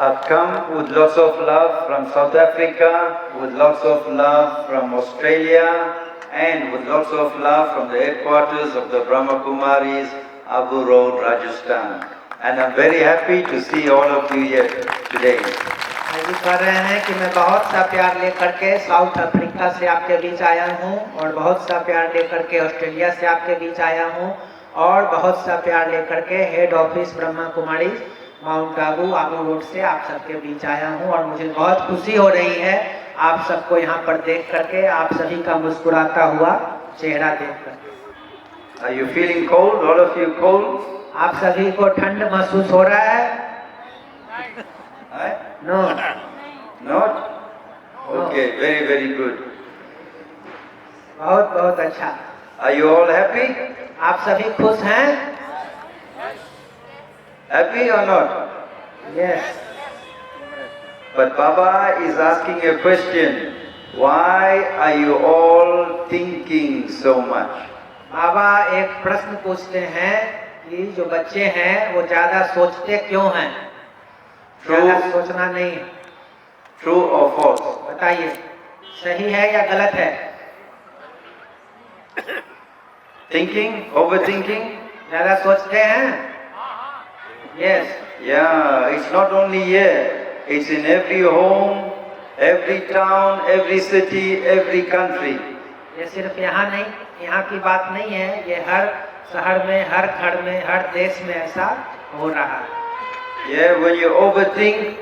I've come with lots of love from South Africa, with lots of love from Australia, and with lots of love from the headquarters of the Brahma Kumaris, Abu Road, Rajasthan. And I'm very happy to see all of you here today. जी कर रहे हैं कि मैं बहुत सा प्यार लेकर के साउथ अफ्रीका से आपके बीच आया हूँ और बहुत सा प्यार लेकर के ऑस्ट्रेलिया से आपके बीच आया हूँ और बहुत सा प्यार लेकर के head office Brahma Kumari mount Abu Abu road से आप सबके बीच आया हूँ और मुझे बहुत खुशी हो रही है आप सबको यहाँ पर देख करके, आप सभी का मुस्कुराता हुआ चेहरा देख करके। Are you feeling cold? All of you cold? आप सभी को ठंड महसूस हो रहा है? No. Not? Okay, very, very good. बहुत बहुत अच्छा। Are you all happy? आप सभी खुश हैं? Happy or not? Yes. But Baba is asking a question. Why are you all thinking so much? बाबा एक प्रश्न पूछते हैं कि जो बच्चे हैं वो ज्यादा सोचते क्यों हैं? ज्यादा सोचना नहीं है। True or false? बताइए, सही है या गलत है? Thinking? Overthinking? ज्यादा सोचते हैं? Yes. Yeah, it's not only here. It's in every home, every town, every city, every country. ये सिर्फ यहाँ नहीं, यहाँ की बात नहीं है, ये हर शहर में, हर घर में, हर देश में ऐसा हो रहा है। Yeah, when you overthink,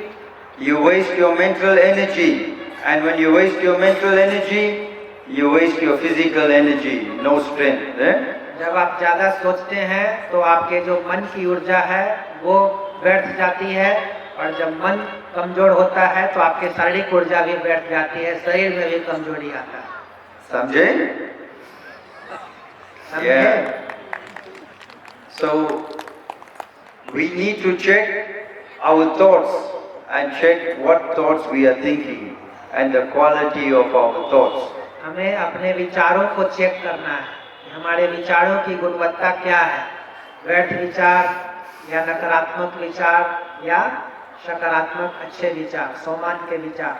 you waste your mental energy. And when you waste your mental energy, you waste your physical energy, no strength. जब आप ज्यादा सोचते हैं तो आपके जो मन की ऊर्जा है वो व्यर्थ जाती है और जब मन कमजोर होता है तो आपके शारीरिक ऊर्जा भी व्यर्थ जाती है, शरीर में भी कमजोरी आता है। समझे? Yeah. So we need to check our thoughts and check what thoughts we are thinking and the quality of our thoughts. हमें अपने विचारों को चेक करना है, हमारे विचारों की गुणवत्ता क्या है, व्यर्थ विचार या नकारात्मक विचार या सकारात्मक अच्छे विचार, सम्मान के विचार।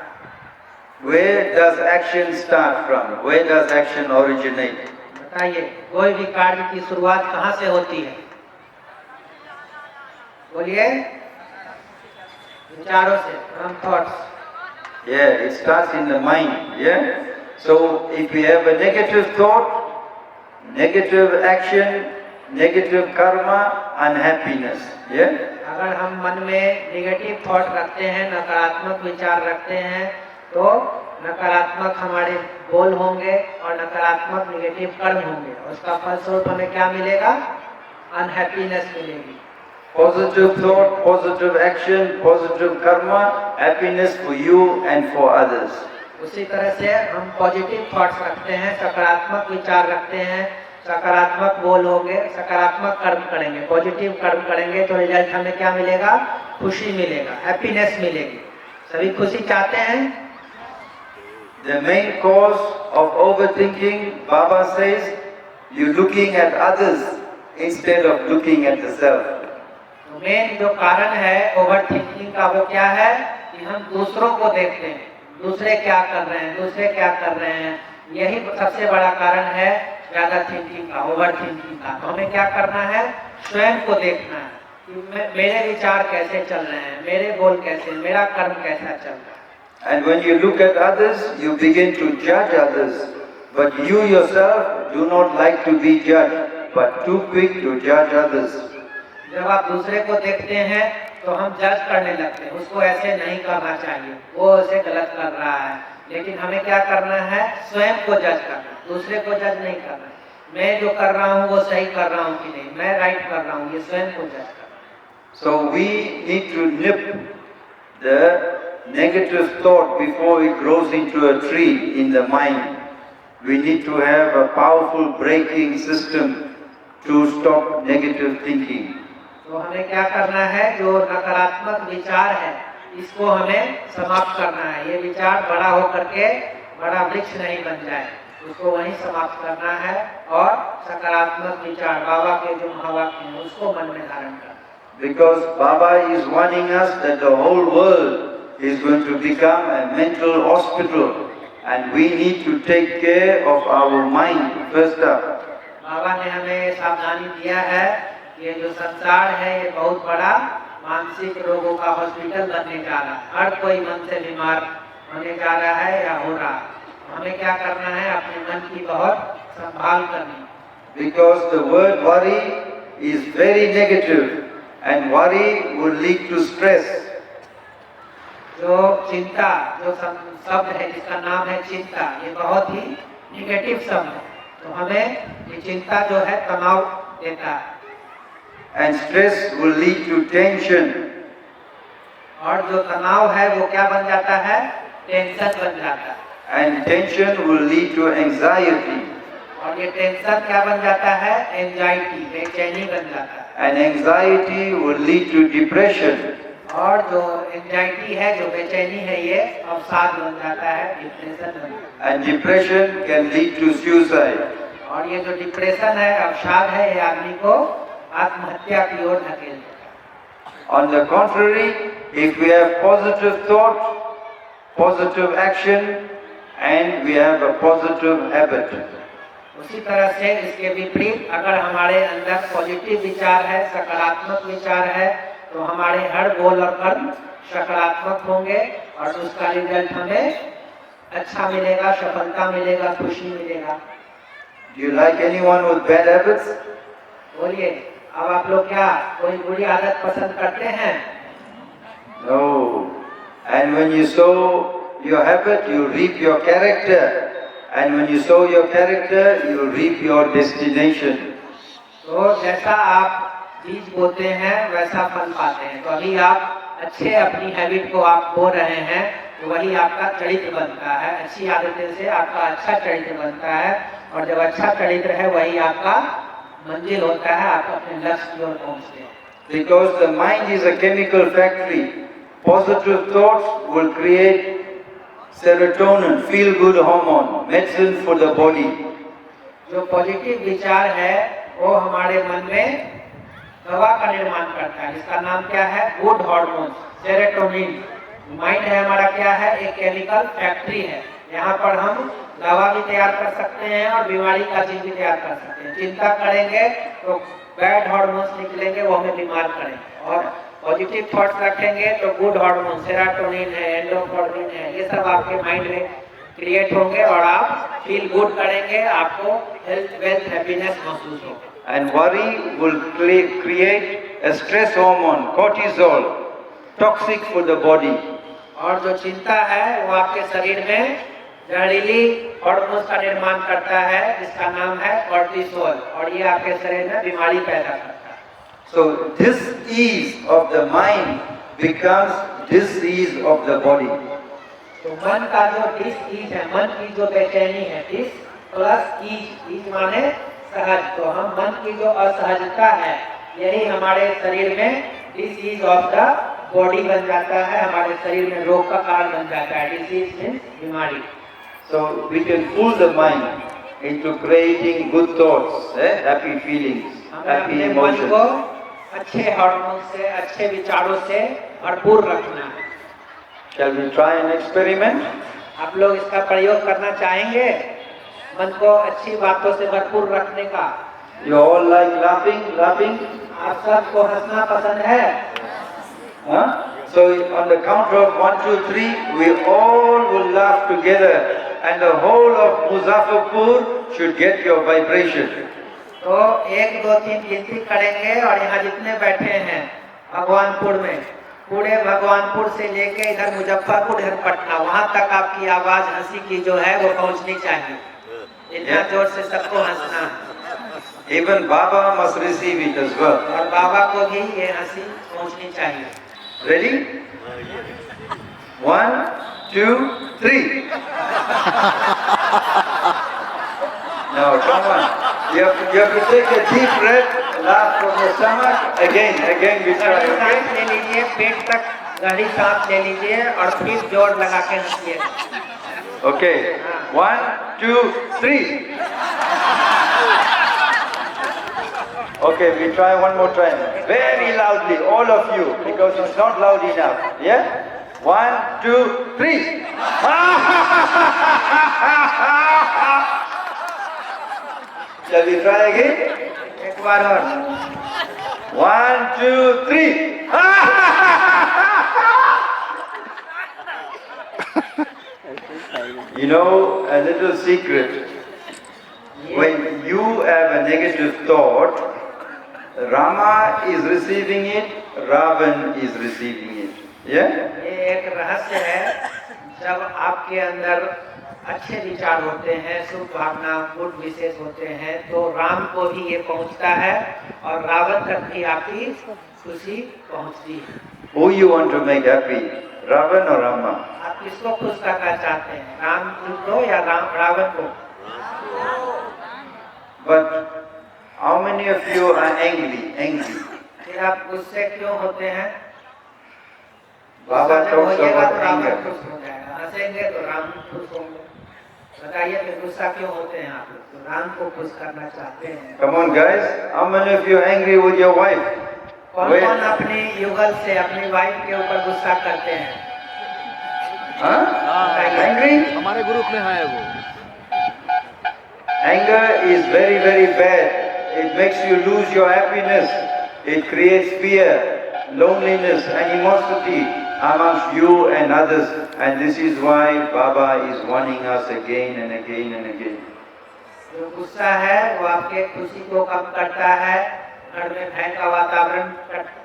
Where does action start from? Where does action originate? बताइए, कोई भी कार्य की शुरुआत कहाँ से होती है? बोलिए। विचारों से, from thoughts. Yeah, it starts in the mind. Yeah. So if we have a negative thought, negative action, negative karma, unhappiness. Yeah. अगर हम मन में नेगेटिव थॉट रखते हैं, नकारात्मक विचार रखते हैं, तो नकारात्मक हमारे बोल होंगे और नकारात्मक नेगेटिव कर्म होंगे। उसका फलस्वरूप हमें क्या मिलेगा? अनहैप्पीनेस मिलेगी। Positive thought, positive action, positive karma, happiness for you and for others. उसी तरह से हम पॉजिटिव थॉट्स रखते हैं, सकारात्मक विचार रखते हैं, सकारात्मक बोल होंगे, सकारात्मक कर्म करेंगे, पॉजिटिव कर्म करेंगे तो रिजल्ट हमें क्या मिलेगा? खुशी मिलेगा, हैप्पीनेस मिलेगी। सभी खुशी चाहते हैं? The main cause of overthinking, Baba says, you're looking at others instead of looking at the self. Main जो कारण है ओवर थिंकिंग का वो क्या है कि हम दूसरों को देखते हैं, दूसरे क्या कर रहे हैं, दूसरे क्या कर रहे हैं, यही सबसे बड़ा कारण है ज्यादा थिंकिंग का, ओवर थिंकिंग का। तो हमें क्या करना है? स्वयं को देखना है कि मेरे विचार कैसे चल रहे हैं, मेरे बोल कैसे, मेरा कर्म कैसा चल रहा है। And when you look at others, you begin to judge others. But you yourself do not like to be judged, but too quick to judge others. जब आप दूसरे को देखते हैं तो हम जज करने लगते हैं, उसको ऐसे नहीं करना चाहिए, वो ऐसे गलत कर रहा है। लेकिन हमें क्या करना है? स्वयं को जज करना, दूसरे को जज नहीं करना। मैं जो कर रहा हूँ वो सही कर रहा हूँ कि नहीं, मैं राइट कर रहा हूँ, ये स्वयं को जज करना। So we need to nip the negative thought before it grows into a tree in the mind. We need to have a powerful braking system to stop negative thinking. तो हमें क्या करना है? जो नकारात्मक विचार है इसको हमें समाप्त करना है। ये विचार बड़ा होकर के बड़ा वृक्ष नहीं बन जाए, उसको वहीं समाप्त करना है और सकारात्मक विचार बाबा के जो महावाक्य हैं उसको मन में धारण करना। Because Baba is warning us that the whole world is going to become a mental hospital and we need to take care of our mind first up. बाबा ने हमें सावधानी दिया है कि ये जो संसार है ये बहुत बड़ा मानसिक रोगों का हॉस्पिटल बनने जा रहा है। हर कोई मन से बीमार होने जा रहा है या हो रहा है। हमें क्या करना है, अपने मन की बहुत संभाल करनी। Because the word worry is very negative and worry will lead to stress. जो चिंता, जो शब्द है जिसका नाम है चिंता, ये बहुत ही निगेटिव शब्द है। तो हमें ये चिंता जो है तनाव देता है। And stress will lead to tension. और जो तनाव है वो क्या बन जाता है, टेंशन बन जाता है। And tension will lead to anxiety. और ये टेंशन क्या बन जाता है, एंजाइटी, बेचैनी बन जाता है। And anxiety will lead to depression. और जो एंजाइटी है, जो बेचैनी है, ये अवसाद बन जाता है, डिप्रेशन बन जाता है। And depression can lead to suicide. और ये जो डिप्रेशन है, अवसाद है, ये आदमी को आत्महत्या की ओर धकेल देता है। On the contrary, if we have positive thought, positive action, and we have a positive habit, उसी तरह से इसके विपरीत अगर हमारे अंदर पॉजिटिव विचार है, सकारात्मक विचार है, तो हमारे हर बोल और कर्म सकारात्मक होंगे और उसका रिजल्ट हमें अच्छा मिलेगा, सफलता मिलेगा, खुशी मिलेगा। do you like anyone with bad habits? बोलिए, अब आप लोग क्या कोई बुरी आदत पसंद करते हैं? No. And when you sow your habit, you reap your character. And when you sow your character, you reap your destination. तो जैसा आप बीज बोते हैं वैसा फल पाते हैं। तो अभी आप अच्छे अपनी हैबिट को आप बो रहे हैं, तो वही आपका चरित्र बनता है। अच्छी आदतें से आपका अच्छा चरित्र बनता है और जब अच्छा चरित्र है वही आपका मंजिल होता है, आप अपने लक्ष्य की ओर पहुंचते हैं। Because the mind is a chemical factory. Positive thoughts will create serotonin, feel-good hormone, medicine for the body. जो पॉजिटिव विचार है वो हमारे मन में दवा का निर्माण करता है, जिसका नाम क्या है, गुड हार्मोन, सेरोटोनिन। माइंड है हमारा क्या है, एक केमिकल फैक्ट्री है। यहाँ पर हम दवा भी तैयार कर सकते हैं और बीमारी का चीज भी तैयार कर सकते हैं। चिंता करेंगे तो बैड हार्मोन्स निकलेंगे, वो हमें बीमार करेंगे। और पॉजिटिव थॉट्स रखेंगे तो गुड हार्मोन, सेरोटोनिन है, एंडोर्फिन है, ये सब आपके माइंड में क्रिएट होंगे और आप फील गुड करेंगे, आपको हेल्थ, वेल्थ, हैप्पीनेस महसूस होगा। And worry will create a stress hormone, cortisol, toxic for the body. और जो चिंता है वो आपके शरीर में जहरीली हार्मोन्स का निर्माण करता है, जिसका नाम है कॉर्टिसोल, और ये आपके शरीर में बीमारी पैदा करता है। So disease of the mind becomes disease of the body. तो मन का जो डिसईज है, मन की जो बेचैनी है, डिस प्लस ईज, ईज माने सहज, तो हम मन की जो असहजता है यही हमारे शरीर में डिसीज ऑफ द बॉडी बन जाता है, हमारे शरीर में रोग का कारण बन जाता है। डिसीज मींस बीमारी। So we can fool the mind into creating good thoughts, happy feelings, हमें happy अपने मन को emotions. अच्छे हार्मोन से, अच्छे विचारों से भरपूर रखना है। Shall we try an experiment? आप लोग इसका प्रयोग करना चाहेंगे, मन को अच्छी बातों से भरपूर रखने का? You all like laughing? आप सबको हंसना पसंद है? Huh? So on the count of 1, 2, 3, we all will laugh together and the whole of Muzaffarpur should get your vibration. तो 1, 2, 3 गिनती करेंगे और यहाँ जितने बैठे हैं भगवानपुर में, पूरे भगवानपुर से लेके इधर मुजफ्फरपुर, इधर पटना, वहाँ तक आपकी आवाज हंसी की जो है वो पहुँचनी चाहिए। इतना जोर से सबको हंसना है। Even Baba must receive it as well. और बाबा को भी ये हंसी पहुँचनी चाहिए। Ready? 1, 2, 3. Now come on. You have to take a deep breath, laugh from your stomach. Again we try. गहरी सांस ले लीजिए, पेट तक गहरी सांस ले लीजिए और फिर जोर लगा के हंसिए। Okay. 1, 2, 3. Okay, we try one more time. Very loudly, all of you, because it's not loud enough. Yeah? 1, 2, 3. Shall we try again? एक बार और 1, 2, 3. You know, a little secret. When you have a negative thought, Rama is receiving it, Ravan is receiving it. Yeah? ये एक रहस्य है। जब आपके अंदर अच्छे विचार होते हैं, शुभ भावना, गुड विशेष होते हैं, तो राम को भी ये पहुंचता है और रावण तक भी आपकी खुशी पहुंचती है। Who you want to make happy? Ravan or Rama? आप किसको खुश करना चाहते हैं, राम को या रावण को? But how many of you are angry? Angry. फिर आप गुस्से क्यों होते हैं? Baba जब talks होइएगा about तो रावण anger. खुश हो जाएगा, हंसेंगे तो राम खुश होंगे। बताइए फिर गुस्सा क्यों होते हैं आप लोग? तो राम को खुश करना चाहते हैं। Come on guys, how many of you are angry with your wife? कौन Wait. कौन अपनी युगल से अपनी वाइफ के ऊपर गुस्सा करते हैं? Huh? Angry? हमारे ग्रुप में है वो। Anger is very, very bad. It makes you lose your happiness. It creates fear, loneliness, animosity amongst you and others. And this is why Baba is warning us again and again and again. जो गुस्सा है वो आपके खुशी को कम करता है, घर में भय का वातावरण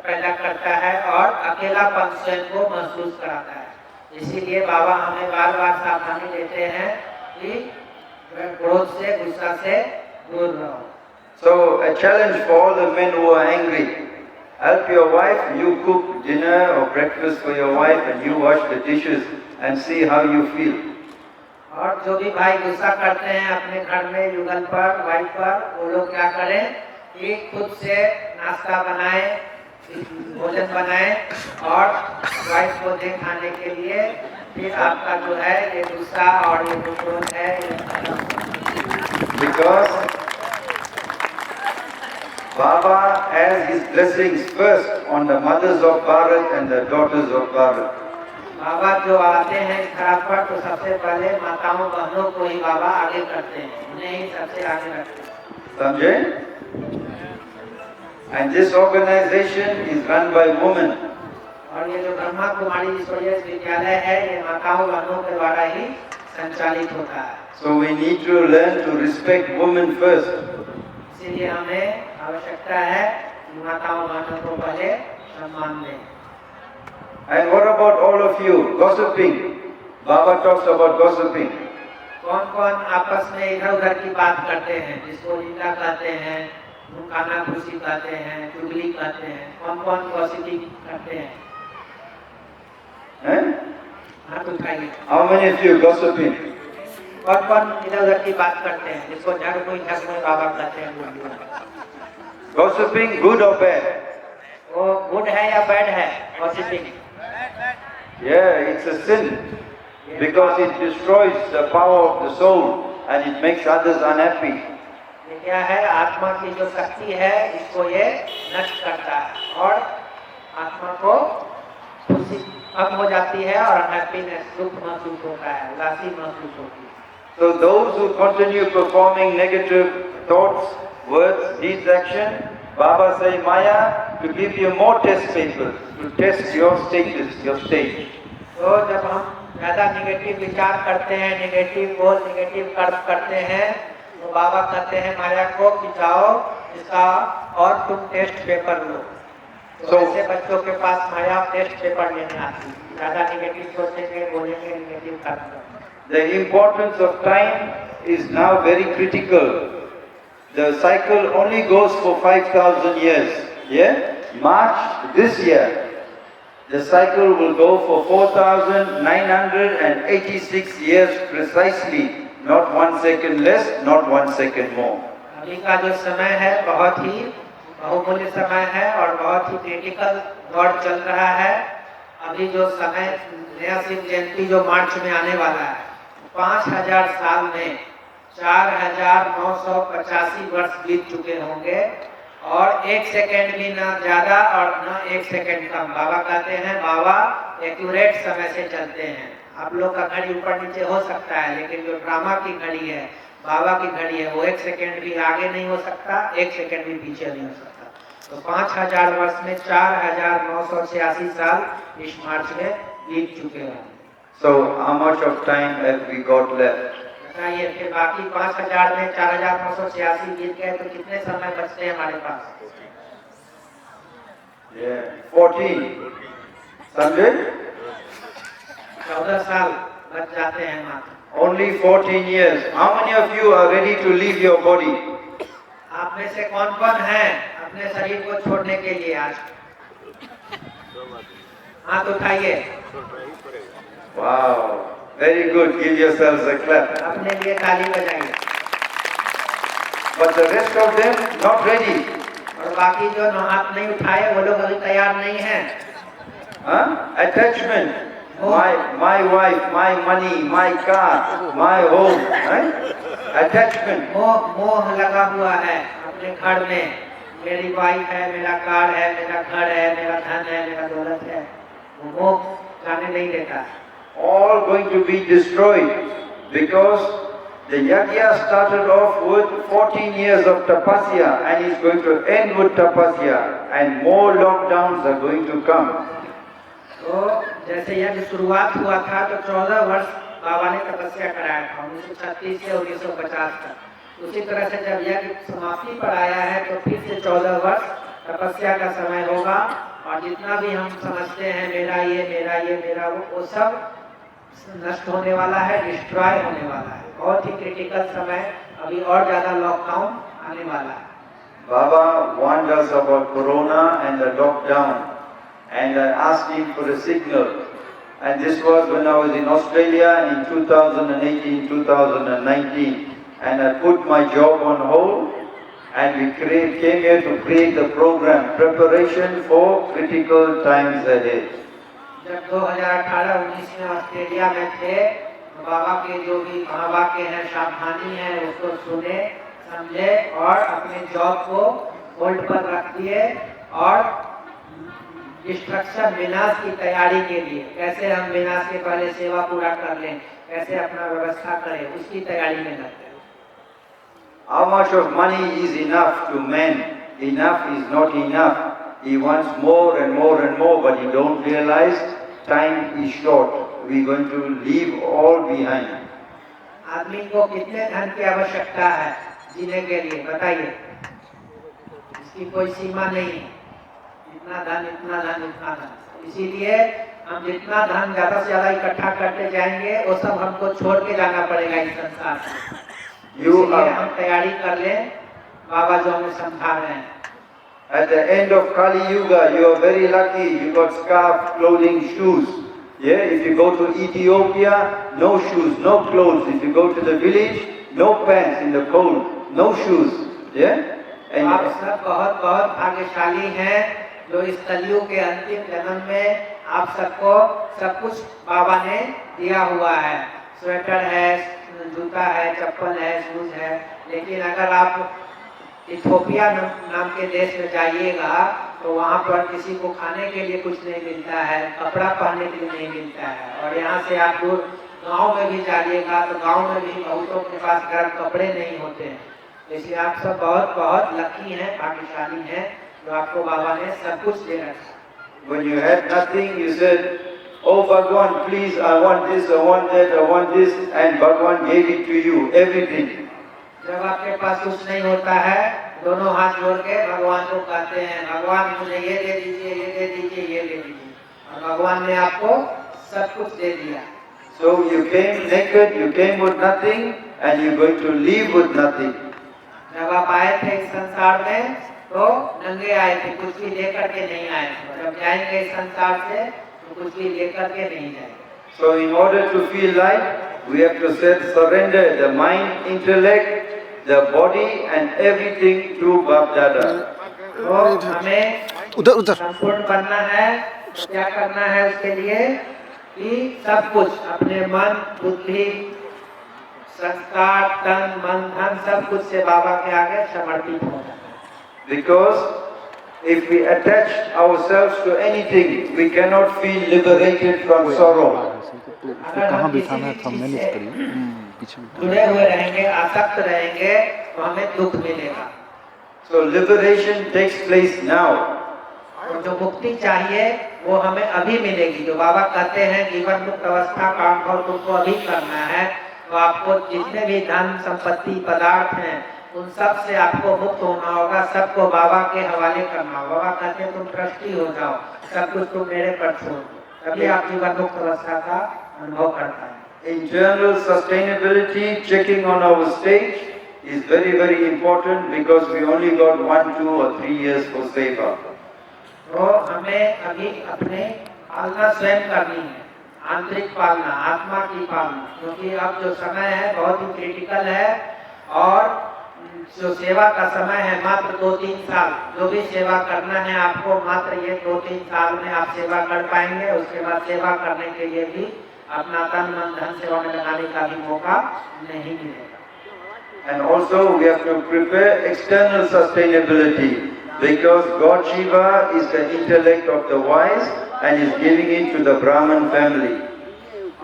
पैदा करता है और अकेलापन स्वयं को महसूस कराता है। इसीलिए बाबा हमें बार बार सावधानी देते हैं कि क्रोध से, गुस्सा से दूर रहो। So a challenge for all the men who are angry. Help your wife, you cook dinner or breakfast for your wife and you wash the dishes and see how you feel. और जो भी भाई गुस्सा करते हैं अपने घर में युगल पर, वाइफ पर, वो लोग क्या करें कि खुद से नाश्ता बनाएं, भोजन बनाएं और वाइफ को दे खाने के लिए। फिर आपका जो है ये गुस्सा और ये जो क्रोध है ये Because Baba has his blessings first on the mothers of Bharat and the daughters of Bharat. बाबा जो आते हैं इस धरा पर तो सबसे पहले माताओं बहनों को ही बाबा आगे करते हैं, उन्हें ही सबसे आगे रखते हैं। Samjhe? And this organization is run by women. और ये जो ब्रह्मा कुमारी ईश्वरीय विद्यालय है ये माताओं बहनों के द्वारा ही संचालित होता है। So we need to learn to respect women first. इसीलिए हमें आवश्यकता है कि माताओं बहनों को पहले सम्मान दें। And what about all of you? Gossiping. Baba talks about gossiping. कौन कौन आपस में इधर उधर की बात करते हैं, जिसको निंदा कहते हैं, मुखाना खुशी कहते हैं, चुगली कहते हैं, कौन कौन गॉसिपिंग करते हैं? Eh? हाथ उठाइए। How many of you gossiping? कौन कौन इधर उधर की बात करते हैं, जिसको झगड़ों बाबा कहते हैं? Gossiping, good or bad? वो गुड है या बैड है gossiping? Yeah, it's a sin. Because it destroys the power of the soul and it makes others unhappy. ये क्या है? आत्मा की जो शक्ति है इसको ये नष्ट करता है और आत्मा को खुशी कम हो जाती है और अनहैप्पीनेस, दुख महसूस होता है, उदासी महसूस होती है। So those who continue performing negative thoughts, words, deeds, action, Baba say Maya to give you more test papers to test your status, your stage. तो जब हम ज्यादा निगेटिव विचार करते हैं, निगेटिव बोल, निगेटिव कर्म करते हैं, तो बाबा कहते हैं माया को कि जाओ इसका और तुम टेस्ट पेपर लो। तो ऐसे बच्चों के पास माया टेस्ट पेपर लेने आती है, ज्यादा निगेटिव सोचेंगे, बोलेंगे, निगेटिव कर्म करेंगे। The importance of time is now very critical. The cycle only goes for 5,000 years. Yeah? March this year, the cycle will go for 4,986 years precisely. Not 1 second less, not 1 second more. अभी का जो समय है बहुत ही बहुमूल्य समय है और बहुत ही क्रिटिकल दौर चल रहा है। अभी जो समय नया शिव जयंती जो मार्च में आने वाला है, 5000 साल में 4985 वर्ष बीत चुके होंगे और 1 सेकंड भी ना ज्यादा और ना 1 सेकंड कम। बाबा कहते हैं बाबा एक्यूरेट समय से चलते हैं। आप लोग का घड़ी ऊपर नीचे हो सकता है, लेकिन जो ड्रामा की घड़ी है, बाबा की घड़ी है, वो 1 सेकंड भी आगे नहीं हो सकता, 1 सेकंड भी पीछे नहीं हो सकता। तो 5000 वर्ष में 4986 साल इस मार्च में बीत चुके हैं। So how much of time have we got left? बताइए, फिर बाकी 5000 में 4986 बीत गए तो कितने समय बचते हैं हमारे पास? Yeah, 14. Sunday? 14 साल बच जाते हैं मात्र। Only 14 years. How many of you are ready to leave your body? आप में से कौन कौन है अपने शरीर को छोड़ने के लिए आज? हाथ उठाइए। Wow, very good. Give yourselves a clap. अपने लिए ताली बजाइए। But the rest of them not ready. और बाकी जो हाथ नहीं उठाए वो लोग अभी तैयार नहीं हैं। Huh? Attachment. My wife, my money, my car, my home. Right? Attachment. मोह लगा हुआ है अपने घर में। मेरी वाइफ है, मेरा कार है, मेरा घर है, मेरा धन है, मेरा दौलत है। वो मोह जाने नहीं देता। All going to be destroyed because the yajna started off with 14 years of tapasya and is going to end with tapasya, and more lockdowns are going to come. तो जैसे यज्ञ शुरुआत हुआ था तो 14 वर्ष बाबा ने तपस्या कराया था 1936 से 1950 तक। उसी तरह से जब यज्ञ समाप्ति पर आया है तो फिर से 14 वर्ष तपस्या का समय होगा। और जितना भी हम समझते हैं मेरा ये मेरा वो सब नष्ट होने वाला है, डिस्ट्रॉय होने वाला है। बहुत ही क्रिटिकल समय, अभी और ज्यादा लॉकडाउन आने वाला है। Baba warned us about Corona and the lockdown, and I asked him for a signal. And this was when I was in Australia in 2018, 2019, and I put my job on hold, and we came here to create the program, Preparation for Critical Times Ahead. जब 2018-19 में Australia में थे तो बाबा के जो भी महावाक्य हैं, सावधानी है, उसको सुने, समझे और अपने जॉब को होल्ड पर रख दिए और डिस्ट्रक्शन विनाश की तैयारी के लिए, कैसे हम विनाश के पहले सेवा पूरा कर लें, कैसे अपना व्यवस्था करें, उसकी तैयारी में लगते हैं। How much of money is enough to man? Enough is not enough. He wants more and more and more, but he don't realize time is short. We are going to leave all behind. आदमी को कितने धन की आवश्यकता है जीने के लिए, बताइए? इसकी कोई सीमा नहीं है। इतना धन, इतना धन, इतना धन। इसीलिए हम जितना धन ज्यादा से ज्यादा इकट्ठा करते जाएंगे वो सब हमको छोड़ के जाना पड़ेगा इस संसार से। इसलिए हम तैयारी कर लें, बाबा जो हमें समझा रहे हैं। At the end of Kali Yuga, you are very lucky. You got scarf, clothing, shoes. Yeah, if you go to Ethiopia, no shoes, no clothes. If you go to the village, no pants in the cold, no shoes. Yeah. And आप सब बहुत बहुत भाग्यशाली हैं जो इस कलयुग के अंतिम जन्म में आप सबको सब कुछ बाबा ने दिया हुआ है। स्वेटर है, जूता है, चप्पल है, शूज है। लेकिन अगर आप इथियोपिया नाम के देश में जाइएगा तो वहाँ पर किसी को खाने के लिए कुछ नहीं मिलता है, कपड़ा पहनने के लिए नहीं मिलता है। और यहाँ से आप दूर गांव में भी जाइएगा तो गांव में भी बहुतों के पास गर्म कपड़े नहीं होते हैं। इसलिए आप सब बहुत बहुत लकी हैं, भाग्यशाली हैं जो आपको बाबा ने सब कुछ दे रखा। When you had nothing, you said, "Oh Bhagwan, please, I want this, I want that, I want this," and Bhagwan gave it to you, everything. जब आपके पास कुछ नहीं होता है, दोनों हाथ जोड़ के भगवान को कहते हैं, भगवान मुझे ये दे दीजिए, ये दे दीजिए, ये दे दीजिए, और भगवान ने आपको सब कुछ दे दिया। So you came naked, you came with nothing, and you're going to leave with nothing. जब आप आए थे इस संसार में तो नंगे आए थे, कुछ भी लेकर के नहीं आए थे। जब जाएंगे इस संसार से तो कुछ भी लेकर के नहीं जाएंगे। So in order to feel light, we have to surrender the mind, intellect, the body and everything to Bap Dada. तो हमें संपूर्ण बनना है तो क्या करना है उसके लिए कि सब कुछ अपने मन, बुद्धि, संस्कार, तन, मन, धन सब कुछ से बाबा के आगे समर्पित होना। Because if we attach ourselves to anything, we cannot feel liberated from sorrow. कहाँ बिठाना है, थंब मैनेज करिए। पीछे बिठाना। जुड़े हुए रहेंगे, आसक्त रहेंगे तो हमें दुख मिलेगा। So liberation takes place now. और जो मुक्ति चाहिए वो हमें अभी मिलेगी। जो बाबा कहते हैं जीवन मुक्त अवस्था का अनुभव तुमको अभी करना है, तो आपको जितने भी धन संपत्ति पदार्थ हैं उन सब से आपको मुक्त होना होगा, सबको बाबा के हवाले करना होगा। बाबा कहते हैं तुम ट्रस्टी हो जाओ, सब कुछ तुम मेरे पर छोड़ दो, तभी आप जीवन मुक्त अवस्था का अनुभव करता है। Internal sustainability, checking on our stage, is very, very important because we only got 1, 2 or 3 years for seva. तो हमें अभी अपने पालना स्वयं करनी है, आंतरिक पालना, आत्मा की पालना, क्योंकि अब जो समय है बहुत ही क्रिटिकल है और जो सेवा का समय है मात्र 2-3 साल। जो भी सेवा करना है आपको मात्र ये 2-3 साल में आप सेवा कर पाएंगे। उसके बाद सेवा करने के लिए भी अपना तन मन धन सेवा में लगाने का भी मौका नहीं मिलेगा। And also we have to prepare external sustainability because God Shiva is the intellect of the wise and is giving it to the Brahman family.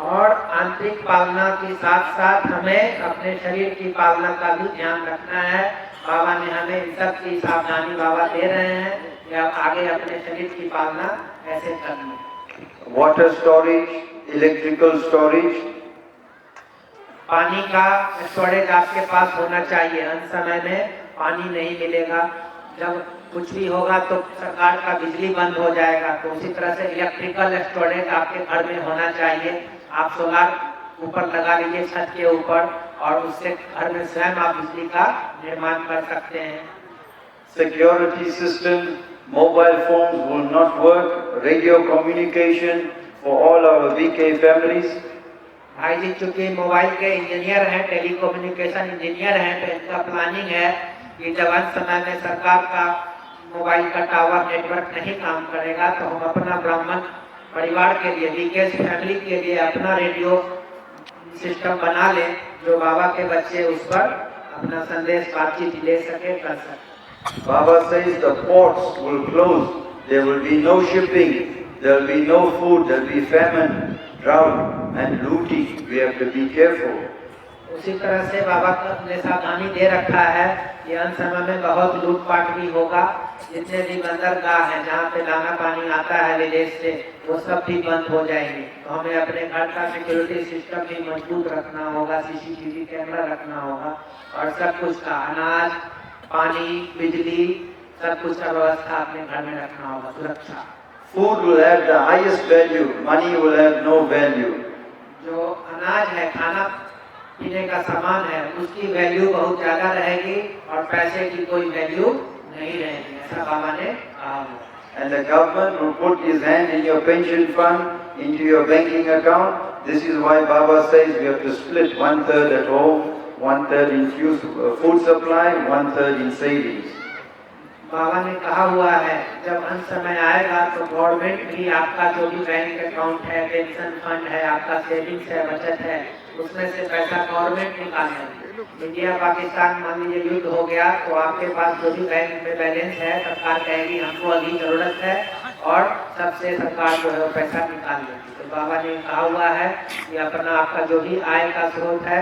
और आंतरिक पालना के साथ साथ हमें अपने शरीर की पालना का भी ध्यान रखना है। बाबा ने हमें इन सब की सावधानी बाबा दे रहे हैं कि आप आगे अपने शरीर की पालना कैसे करनी है। Water storage, electrical storage, पानी का स्टोरेज आपके पास होना चाहिए। अंत समय में पानी नहीं मिलेगा, जब कुछ भी होगा तो सरकार का बिजली बंद हो जाएगा, तो उसी तरह से इलेक्ट्रिकल स्टोरेज आपके घर में होना चाहिए। आप सोलार ऊपर लगा लीजिए छत के ऊपर और उससे घर में स्वयं आप बिजली का निर्माण कर सकते हैं। security system, mobile phones will not work, radio communication for all our VK families. भाई जी चूंकि मोबाइल के इंजीनियर हैं, टेलीकम्युनिकेशन इंजीनियर हैं, तो इनका प्लानिंग है कि जब अंत समय में सरकार का मोबाइल का टावर नेटवर्क नहीं काम करेगा तो हम अपना ब्राह्मण परिवार के लिए, वीकेएस फैमिली के लिए अपना रेडियो सिस्टम बना लें, जो बाबा के बच्चे उस पर अपना संदेश बातचीत ले सके, कर सके। Baba says the ports will close, there will be no shipping, there will be no food, there will be famine, drought and looting. We have to be careful. उसी तरह से बाबा ने सावधानी दे रखा है कि अंत समय में बहुत लूटपाट भी होगा। जितने भी बंदरगाह हैं जहाँ पे दाना पानी आता है विदेश से, वो सब भी बंद हो जाएंगे। तो हमें अपने घर का सिक्योरिटी सिस्टम भी मजबूत रखना होगा, सीसीटीवी कैमरा रखना होगा और सब कुछ का अनाज, पानी, बिजली, सब कुछ का व्यवस्था अपने घर में रखना होगा, सुरक्षा। Food will have the highest value, money will have no value. जो अनाज है, खाना पीने का सामान है, उसकी वैल्यू बहुत ज्यादा रहेगी और पैसे की कोई वैल्यू नहीं रहेगी, ऐसा बाबा ने कहा। And the government will put his hand in your pension fund, into your banking account. This is why Baba says we have to split 1/3 at home, 1/3 in food supply, 1/3 in savings. बाबा ने कहा हुआ है जब अंत समय आएगा तो government भी आपका जो भी बैंक अकाउंट है, पेंशन फंड है, आपका सेविंग्स है, बचत है, उसमें से पैसा गवर्नमेंट निकालेगी। इंडिया पाकिस्तान मान लीजिए युद्ध हो गया तो आपके पास जो भी बैंक में बैलेंस है, सरकार कहेगी हमको अभी जरूरत है और सबसे सरकार जो है वो पैसा निकाल लेगी। तो बाबा ने कहा हुआ है कि अपना आपका जो भी आय का स्रोत है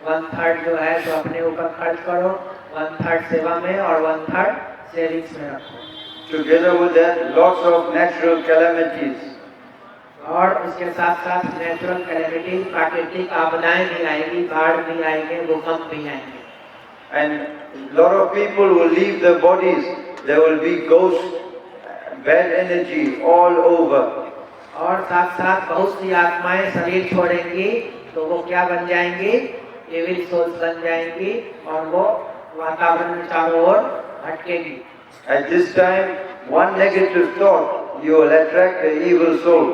1/3 जो है तो अपने ऊपर खर्च करो, 1/3 सेवा में और 1/3 सेविंग्स में रखो। Together with that, lots of natural calamities. और उसके साथ साथ नेचुरल कैलेमिटी, प्राकृतिक आपदाएं भी आएगी, बाढ़ भी आएंगे, भूकंप भी आएंगे। And lot of people will leave their bodies. There will be ghosts, bad energy all over. और साथ साथ बहुत सी आत्माएं शरीर छोड़ेंगी तो वो क्या बन जाएंगी? एविल सोल्स बन जाएंगी और वो वातावरण में चारों ओर भटकेगी। At this time, one negative thought, you will attract the evil soul.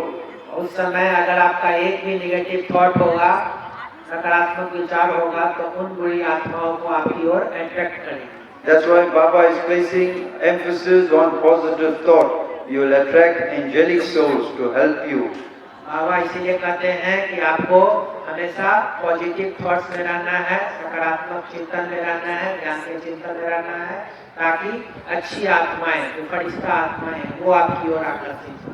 उस समय अगर आपका एक भी नेगेटिव थॉट होगा, नकारात्मक विचार होगा, तो उन बुरी आत्माओं को आपकी ओर अट्रैक्ट करेगी। That's why Baba is placing emphasis on positive thought. You will attract angelic souls to help you. बाबा इसीलिए कहते हैं कि आपको हमेशा पॉजिटिव थॉट्स में रहना है, सकारात्मक चिंतन में रहना है, ज्ञान के चिंतन में रहना है, ताकि अच्छी आत्माएं, जो फरिश्ता आत्माएं वो आपकी ओर आकर्षित हो।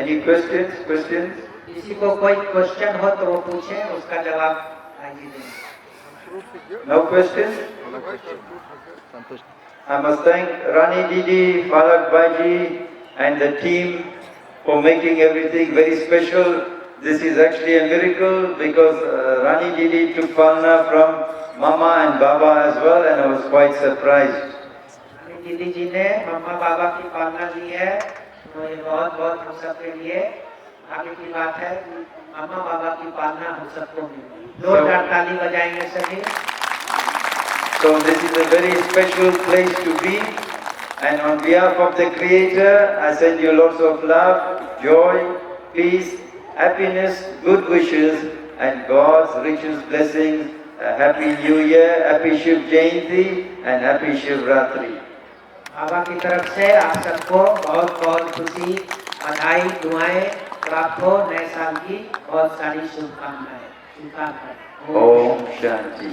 Any questions? Questions? किसी को कोई क्वेश्चन हो तो वो पूछे, उसका जवाब आइए दें। No questions? संतुष्ट I must thank Rani Didi, Falak Baji and the team for making everything very special. This is actually a miracle because Rani Didi took Palna from Mama and Baba as well, and I was quite surprised. दीदी जी ने मम्मा बाबा की पालना ली है, तो ये बहुत बहुत हम सबके लिए आगे की बात है कि मम्मा बाबा की पालना हम सबको मिली। जोरदार ताली बजाएंगे सभी। So this is a very special place to be, and on behalf of the Creator, I send you lots of love, joy, peace, happiness, good wishes, and God's richest blessings. A happy New Year, happy Shiv Jayanti, and happy Shivratri. बाबा की तरफ से आप सबको बहुत बहुत खुशी, बधाई, दुआएं प्राप्त हो, नए साल की बहुत सारी शुभकामनाएं। Om Shanti.